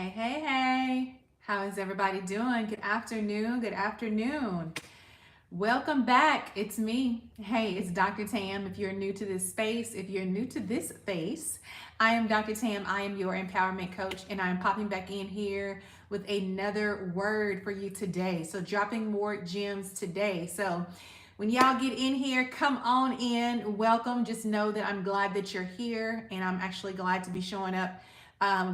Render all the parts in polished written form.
Hey, hey, hey. How is everybody doing? Good afternoon. Good afternoon. Welcome back. It's me. Hey, it's Dr. Tam. If you're new to this space, if you're new to this space, I am Dr. Tam. I am your empowerment coach, and I'm popping back in here with another word for you today. So, dropping more gems today. So, when y'all get in here, come on in. Welcome. Just know that I'm glad that you're here, and I'm actually glad to be showing up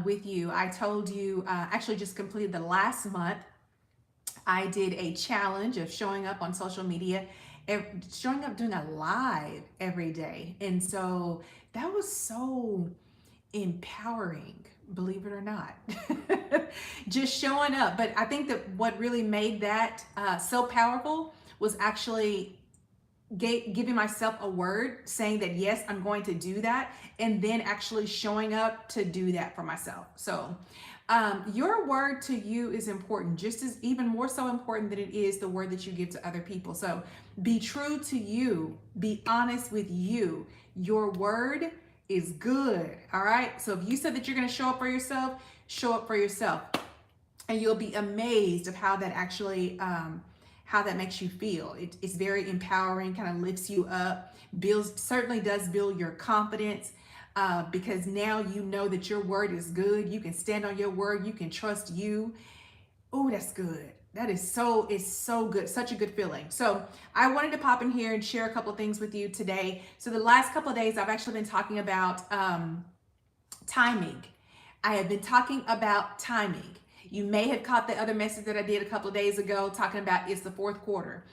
with you. I told you, actually just completed the last month. I did a challenge of showing up on social media, showing up doing a live every day. And so that was so empowering, believe it or not. Just showing up. But I think that what really made that so powerful was actually giving myself a word saying that yes, I'm going to do that, and then actually showing up to do that for myself. So your word to you is important, just as even more so important than it is the word that you give to other people. So be true to you, be honest with you. Your word is good. All right. So if you said that you're going to show up for yourself, show up for yourself, and you'll be amazed of how that actually how that makes you feel. It's very empowering, kind of lifts you up, certainly does build your confidence, because now you know that your word is good. You can stand on your word. You can trust you. Oh, that's good. That is it's so good. Such a good feeling. So I wanted to pop in here and share a couple of things with you today. So the last couple of days, I've actually been talking about timing. I have been talking about timing. You may have caught the other message that I did a couple of days ago talking about it's the fourth quarter.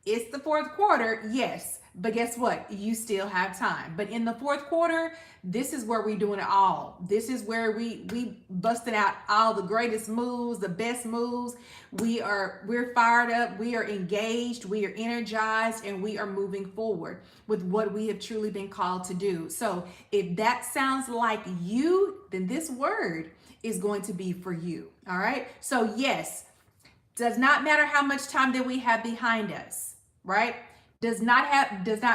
It's the fourth quarter, yes, but guess what? You still have time. But in the fourth quarter, this is where we're doing it all. This is where we busting out all the greatest moves, the best moves. We're fired up, we are engaged, we are energized, and we are moving forward with what we have truly been called to do. So if that sounds like you, then this word is going to be for you. All right. So yes, does not matter how much time that we have behind us, right? Does not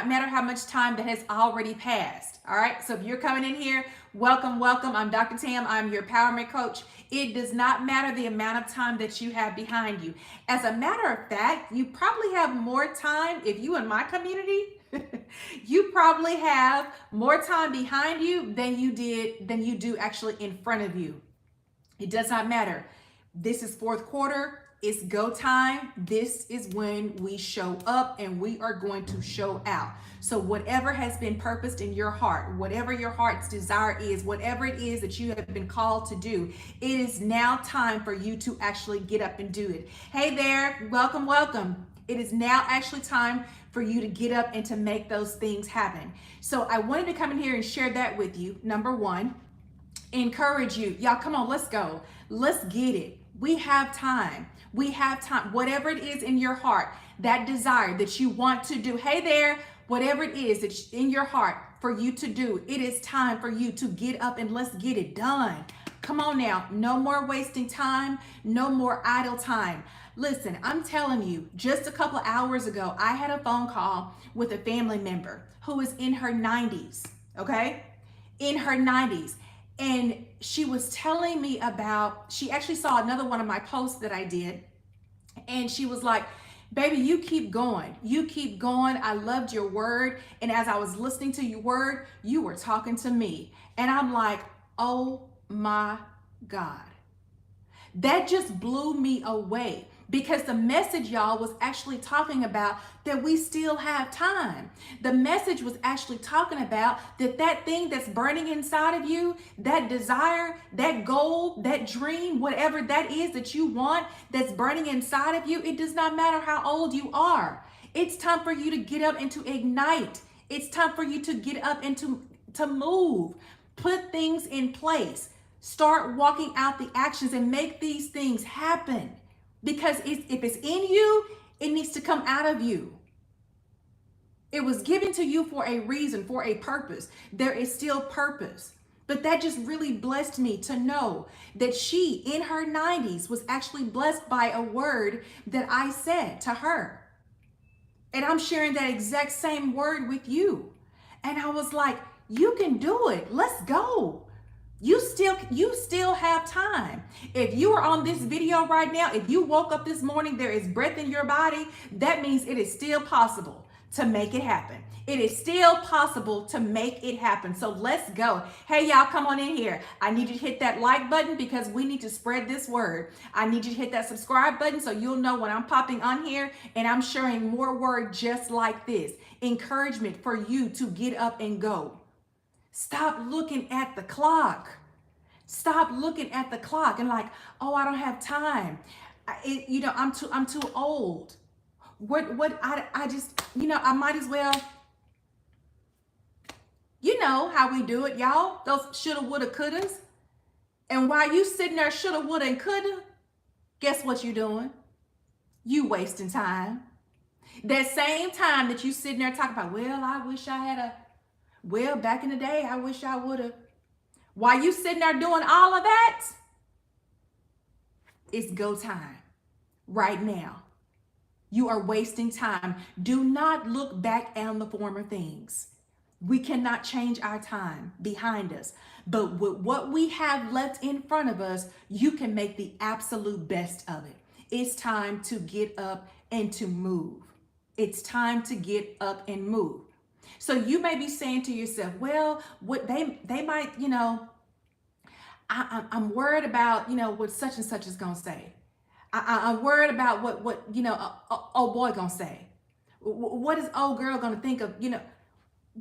matter how much time that has already passed. All right. So if you're coming in here, welcome, welcome. I'm Dr. Tam. I'm your empowerment coach. It does not matter the amount of time that you have behind you. As a matter of fact, you probably have more time if you in my community. You probably have more time behind you than you do actually in front of you. It does not matter. This is fourth quarter. It's go time. This is when we show up and we are going to show out. So whatever has been purposed in your heart, whatever your heart's desire is, whatever it is that you have been called to do, it is now time for you to actually get up and do it. Hey there, welcome, welcome. It is now actually time for you to get up and to make those things happen. So I wanted to come in here and share that with you. Number one, encourage you. Y'all, come on, let's go. Let's get it. We have time. We have time. Whatever it is in your heart, that desire that you want to do. Hey there, whatever it is that's in your heart for you to do, it is time for you to get up and let's get it done. Come on now. No more wasting time. No more idle time. Listen, I'm telling you, just a couple of hours ago, I had a phone call with a family member who is in her 90s, okay? In her 90s. And she was telling me she actually saw another one of my posts that I did. And she was like, baby, you keep going. You keep going. I loved your word. And as I was listening to your word, you were talking to me. And I'm like, oh my God. That just blew me away. Because the message, y'all, was actually talking about that we still have time. The message was actually talking about that thing that's burning inside of you, that desire, that goal, that dream, whatever that is that you want that's burning inside of you, it does not matter how old you are. It's time for you to get up and to ignite. It's time for you to get up and to move, put things in place, start walking out the actions and make these things happen. Because if it's in you, it needs to come out of you. It was given to you for a reason, for a purpose. There is still purpose. But that just really blessed me to know that she, in her 90s, was actually blessed by a word that I said to her. And I'm sharing that exact same word with you. And I was like, you can do it. Let's go. You still have time. If you are on this video right now, if you woke up this morning, there is breath in your body, that means it is still possible to make it happen. It is still possible to make it happen. So let's go. Hey, y'all, come on in here. I need you to hit that like button because we need to spread this word. I need you to hit that subscribe button so you'll know when I'm popping on here and I'm sharing more word just like this. Encouragement for you to get up and go. Stop looking at the clock. Stop looking at the clock and like, oh, I don't have time. I'm too old. I just, I might as well. You know how we do it, y'all. Those shoulda, woulda, couldas. And while you sitting there shoulda, woulda, and coulda, guess what you doing? You wasting time. That same time that you sitting there talking about, well, I wish I had back in the day, I wish I would have. While you sitting there doing all of that, it's go time right now. You are wasting time. Do not look back on the former things. We cannot change our time behind us. But with what we have left in front of us, you can make the absolute best of it. It's time to get up and to move. It's time to get up and move. So you may be saying to yourself, well, what they might, I'm worried about, what such and such is going to say. I'm worried about what old boy going to say. What is old girl going to think of,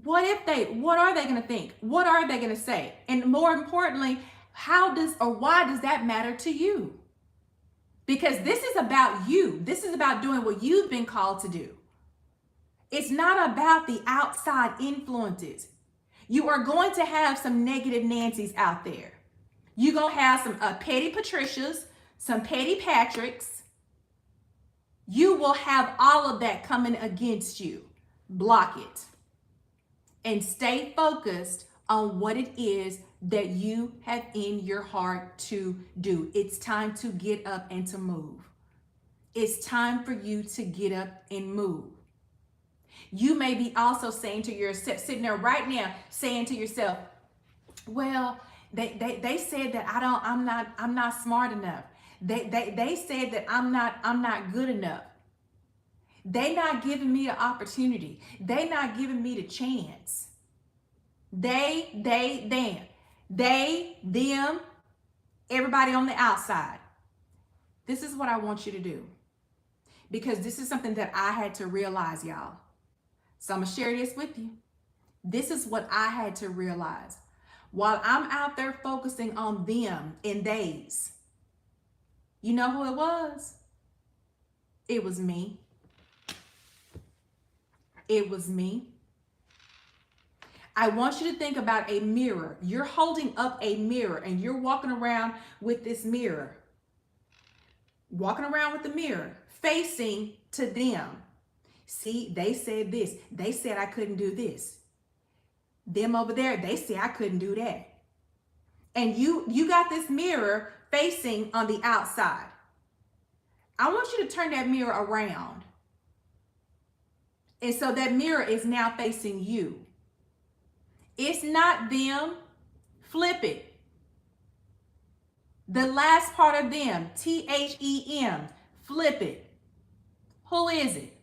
what are they going to think? What are they going to say? And more importantly, why does that matter to you? Because this is about you. This is about doing what you've been called to do. It's not about the outside influences. You are going to have some negative Nancys out there. You're going to have some petty Patricias, some petty Patricks. You will have all of that coming against you. Block it. And stay focused on what it is that you have in your heart to do. It's time to get up and to move. It's time for you to get up and move. You may be also saying to yourself, sitting there right now, saying to yourself, well, they said that I'm not smart enough. They said that I'm not good enough. They not giving me the opportunity. They not giving me the chance. Them, everybody on the outside. This is what I want you to do. Because this is something that I had to realize, y'all. So I'm going to share this with you. This is what I had to realize. While I'm out there focusing on them and theys, you know who it was? It was me. It was me. I want you to think about a mirror. You're holding up a mirror and you're walking around with this mirror. Walking around with the mirror, facing to them. See, they said this. They said I couldn't do this. Them over there, they say I couldn't do that. And you got this mirror facing on the outside. I want you to turn that mirror around. And so that mirror is now facing you. It's not them. Flip it. The last part of them, THEM, flip it. Who is it?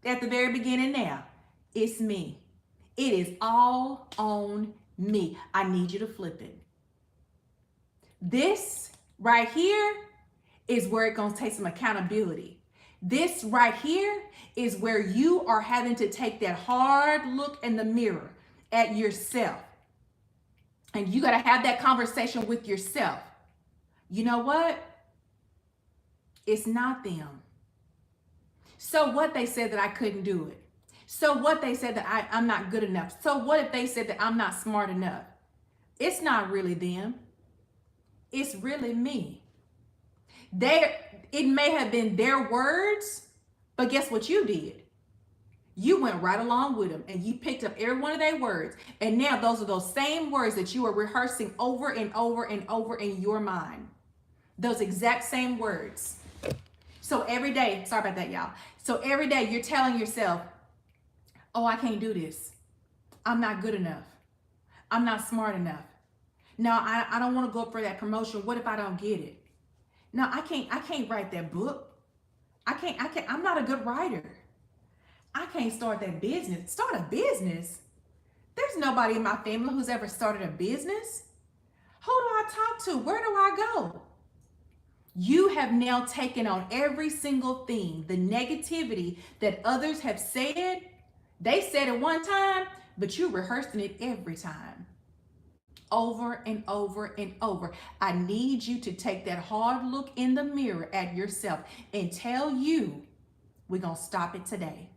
At the very beginning now, it's me. It is all on me. I need you to flip it. This right here is where it's going to take some accountability. This right here is where you are having to take that hard look in the mirror at yourself. And you got to have that conversation with yourself. You know what? It's not them. So what they said that I couldn't do it. So what they said that I'm not good enough. So what if they said that I'm not smart enough? It's not really them. It's really me. It may have been their words, but guess what you did? You went right along with them and you picked up every one of their words. And now those are those same words that you are rehearsing over and over and over in your mind. Those exact same words. So every day, sorry about that, y'all. So every day you're telling yourself, oh, I can't do this. I'm not good enough. I'm not smart enough. No, I don't want to go up for that promotion. What if I don't get it? No, I can't write that book. I'm not a good writer. I can't start that business. Start a business? There's nobody in my family who's ever started a business. Who do I talk to? Where do I go? You have now taken on every single thing, the negativity that others have said. They said it one time, but you're rehearsing it every time, over and over and over. I need you to take that hard look in the mirror at yourself and tell you, we're going to stop it today.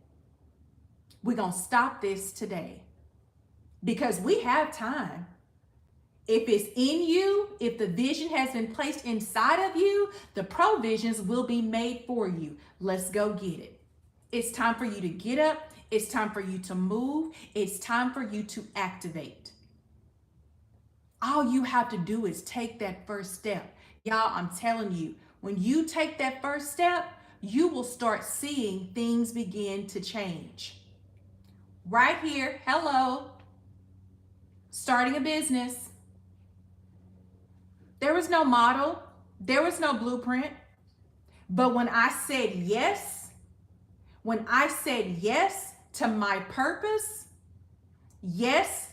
We're going to stop this today because we have time. If it's in you, if the vision has been placed inside of you, the provisions will be made for you. Let's go get it. It's time for you to get up. It's time for you to move. It's time for you to activate. All you have to do is take that first step. Y'all, I'm telling you, when you take that first step, you will start seeing things begin to change. Right here, hello, starting a business. There was no model, there was no blueprint. But when I said yes to my purpose, yes,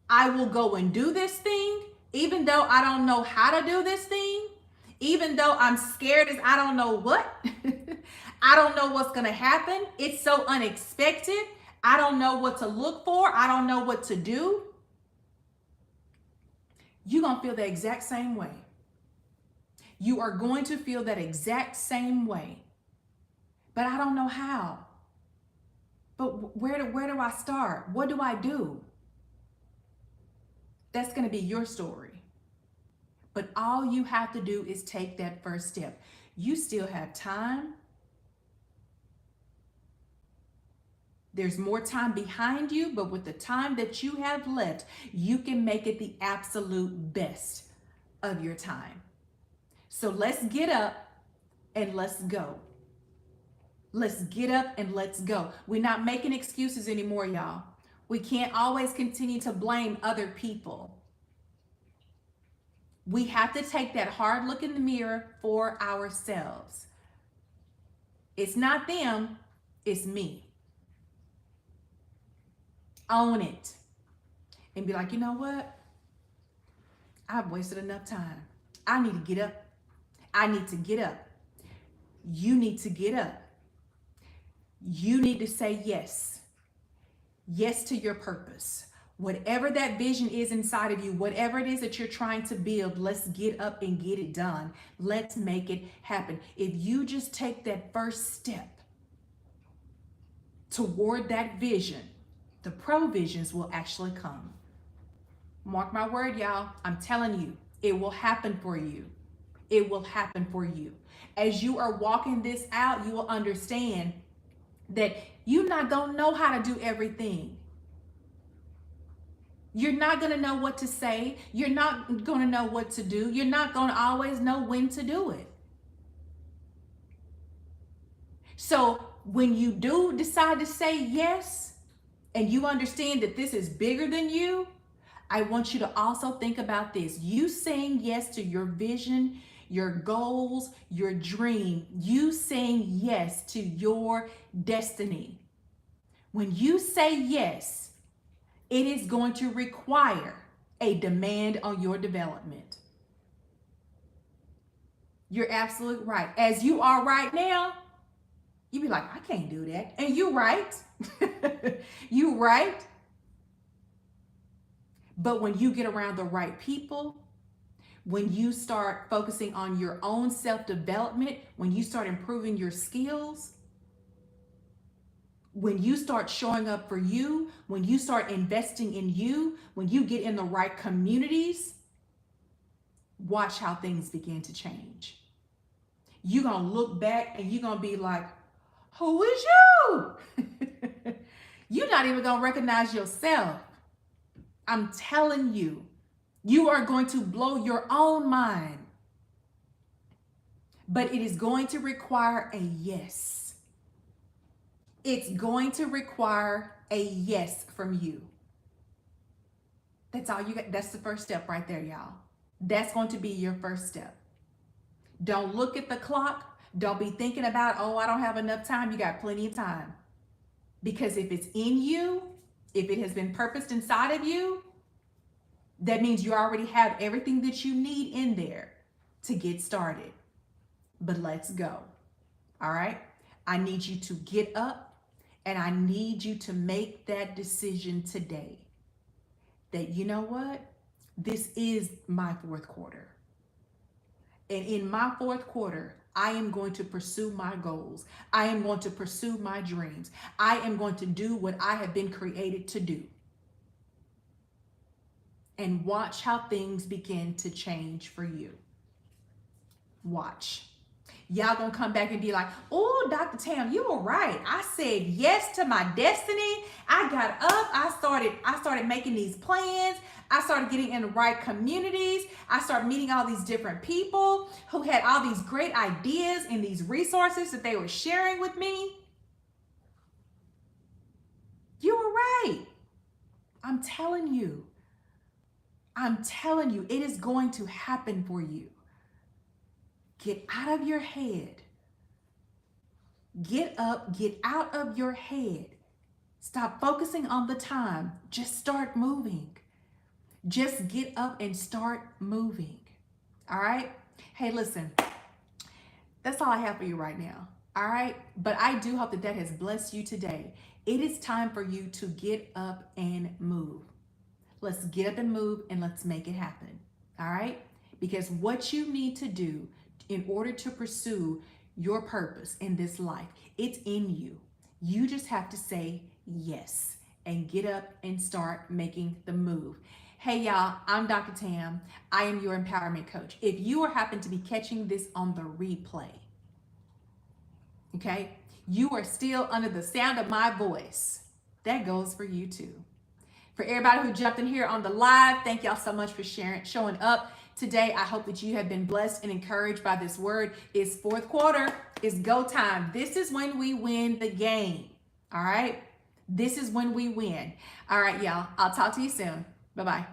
I will go and do this thing, even though I don't know how to do this thing, even though I'm scared as I don't know what. I don't know what's going to happen. It's so unexpected. I don't know what to look for. I don't know what to do. You're going to feel the exact same way. You are going to feel that exact same way. But I don't know how. But where do I start? What do I do? That's going to be your story. But all you have to do is take that first step. You still have time. There's more time behind you, but with the time that you have left, you can make it the absolute best of your time. So let's get up and let's go. Let's get up and let's go. We're not making excuses anymore, y'all. We can't always continue to blame other people. We have to take that hard look in the mirror for ourselves. It's not them, it's me. Own it and be like, you know what? I've wasted enough time. I need to get up. I need to get up. You need to get up. You need to say yes. Yes to your purpose. Whatever that vision is inside of you, whatever it is that you're trying to build, let's get up and get it done. Let's make it happen. If you just take that first step toward that vision, the provisions will actually come. Mark my word, y'all. I'm telling you, it will happen for you. It will happen for you. As you are walking this out, you will understand that you're not going to know how to do everything. You're not going to know what to say. You're not going to know what to do. You're not going to always know when to do it. So when you do decide to say yes, and you understand that this is bigger than you, I want you to also think about this. You saying yes to your vision, your goals, your dream, you saying yes to your destiny. When you say yes, it is going to require a demand on your development. You're absolutely right. As you are right now, you be like, I can't do that. And you're right. You're right. But when you get around the right people, when you start focusing on your own self-development, when you start improving your skills, when you start showing up for you, when you start investing in you, when you get in the right communities, watch how things begin to change. You're going to look back and you're going to be like, who is you? You're not even going to recognize yourself. I'm telling you, you are going to blow your own mind. But it is going to require a yes. It's going to require a yes from you. That's all you got. That's the first step right there, y'all. That's going to be your first step. Don't look at the clock. Don't be thinking about, oh, I don't have enough time. You got plenty of time. Because if it's in you, if it has been purposed inside of you, that means you already have everything that you need in there to get started. But let's go. All right? I need you to get up, and I need you to make that decision today that, you know what? This is my fourth quarter. And in my fourth quarter, I am going to pursue my goals. I am going to pursue my dreams. I am going to do what I have been created to do. And watch how things begin to change for you. Watch. Y'all gonna come back and be like, oh, Dr. Tam, you were right. I said yes to my destiny. I got up. I started making these plans. I started getting in the right communities. I started meeting all these different people who had all these great ideas and these resources that they were sharing with me. You were right. I'm telling you, it is going to happen for you. Get out of your head. Get up, get out of your head. Stop focusing on the time. Just start moving. Just get up and start moving. All right? Hey, listen, that's all I have for you right now. All right? But I do hope that has blessed you today. It is time for you to get up and move. Let's get up and move, and let's make it happen. All right? Because what you need to do in order to pursue your purpose in this life, it's in you. You just have to say yes and get up and start making the move. Hey y'all, I'm Dr. Tam. I am your empowerment coach. If you happen to be catching this on the replay, okay, you are still under the sound of my voice. That goes for you too. For everybody who jumped in here on the live, thank y'all so much for showing up today. I hope that you have been blessed and encouraged by this word. It's fourth quarter. It's go time. This is when we win the game. All right? This is when we win. All right, y'all. I'll talk to you soon. Bye-bye.